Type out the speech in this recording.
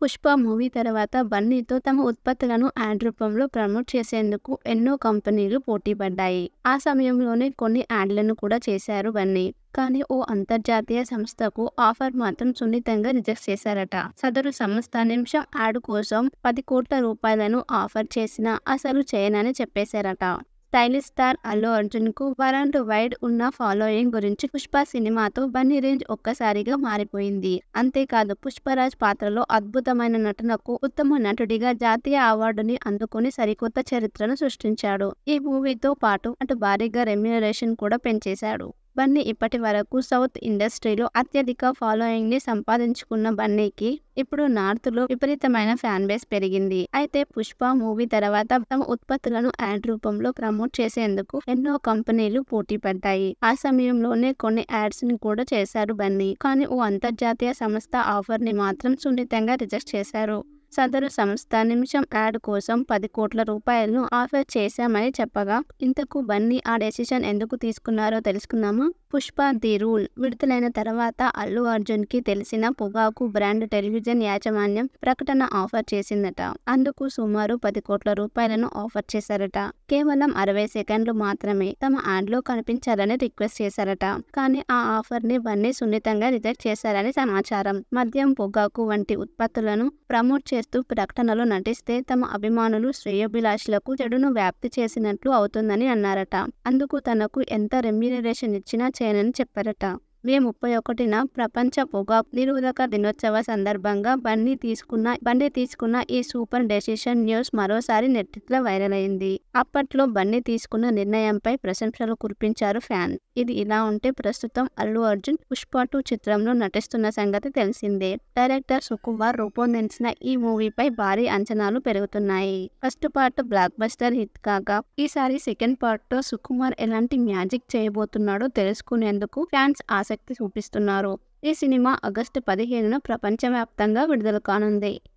Pushpa movie తర్వాత బన్నీతో తమ ఉత్పత్తులను యాడ్ రూపంలో ప్రమోట్ చేసేందుకు ఎన్నో కంపెనీలు పోటీ పడ్డాయి. ఆ సమయంలోనే కొన్ని యాడ్లను కూడా చేశారు బన్నీ. కానీ ఓ అంతర్జాతీయ సంస్థకు ఆఫర్ మాత్రం సున్నితంగా రిజెక్ట్ చేశారట. సదరు సంస్థ నిమిషం యాడ్ కోసం 10 కోట్ల రూపాయలను ఆఫర్ చేసినా అసలు చేయనని చెప్పేశారట. స్టైలిష్ స్టార్ అల్లు అర్జున్ కు వరల్డ్ వైడ్ ఉన్న ఫాలోయింగ్ గురించి పుష్ప సినిమాతో బన్నీ రేంజ్ ఒక్కసారిగా మారిపోయింది. అంతేకాదు పుష్పరాజ్ పాత్రలో అద్భుతమైన నటనకు ఉత్తమ నటుడిగా జాతీయ అవార్డుని అందుకుని సరికొత్త చరిత్రను సృష్టించాడు. ఈ మూవీతో పాటు అటు భారీగా రెమ్యునరేషన్ కూడా పెంచేశాడు. బన్నీ ఇప్పటి వరకు సౌత్ ఇండస్ట్రీలో అత్యధిక ఫాలోయింగ్ ని సంపాదించుకున్న బన్నీకి ఇప్పుడు నార్త్ లో విపరీతమైన ఫ్యాన్ బేస్ పెరిగింది. అయితే పుష్ప మూవీ తర్వాత తమ ఉత్పత్తులను యాడ్ రూపంలో ప్రమోట్ చేసేందుకు ఎన్నో కంపెనీలు పోటీ పడ్డాయి. ఆ సమయంలోనే కొన్ని యాడ్స్ ని కూడా చేశారు బన్నీ. కానీ ఓ అంతర్జాతీయ సంస్థ ఆఫర్ ని మాత్రం సున్నితంగా రిజెక్ట్ చేశారు. సదరు సంస్థ నిమిషం యాడ్ కోసం 10 కోట్ల రూపాయలను ఆఫర్ చేశామని చెప్పగా, ఇంతకు బన్నీ ఆ డెసిషన్ ఎందుకు తీసుకున్నారో తెలుసుకుందామా? పుష్ప ది రూల్ విడుదలైన తర్వాత అల్లు అర్జున్ కి తెలిసిన పొగాకు బ్రాండ్ టెలివిజన్ యాజమాన్యం ప్రకటన ఆఫర్ చేసిందట. అందుకు సుమారు 10 కోట్ల రూపాయలను ఆఫర్ చేశారట. కేవలం 60 సెకండ్లు మాత్రమే తమ యాడ్ లో కనిపించాలని రిక్వెస్ట్ చేశారట. కానీ ఆ ఆఫర్ ని బన్నీ సున్నితంగా రిజెక్ట్ చేశారని సమాచారం. మద్యం, పొగాకు వంటి ఉత్పత్తులను ప్రమోట్ చేస్తూ ప్రకటనలో నటిస్తే తమ అభిమానులు, శ్రేయోభిలాషులకు చెడును వ్యాప్తి చేసినట్లు అవుతుందని అన్నారట. అందుకు తనకు ఎంత రెమ్యునరేషన్ ఇచ్చినా చేయనని చెప్పారట. మే 31న ప్రపంచ పొగాకు నిరోధక దినోత్సవ సందర్భంగా బన్నీ తీసుకున్న ఈ సూపర్ డెసిషన్ న్యూస్ మరోసారి నెట్టిట్లో వైరల్ అయింది. అప్పట్లో బన్నీ తీసుకున్న నిర్ణయంపై ప్రశంసలు కురిపించారు ఫ్యాన్. ఇది ఇలా ఉంటే ప్రస్తుతం అల్లు అర్జున్ పుష్ప 2 చిత్రంలో నటిస్తున్న సంగతి తెలిసిందే. డైరెక్టర్ సుకుమార్ రూపొందించిన ఈ మూవీపై భారీ అంచనాలు పెరుగుతున్నాయి. First part block buster hit కాగా ఈసారి సెకండ్ పార్ట్ తో సుకుమార్ ఎలాంటి మ్యాజిక్ చేయబోతున్నాడో తెలుసుకునేందుకు ఫ్యాన్స్ ఆసక్తి చూపిస్తున్నారు. ఈ సినిమా ఆగస్టు 15న ప్రపంచవ్యాప్తంగా విడుదల కానుంది.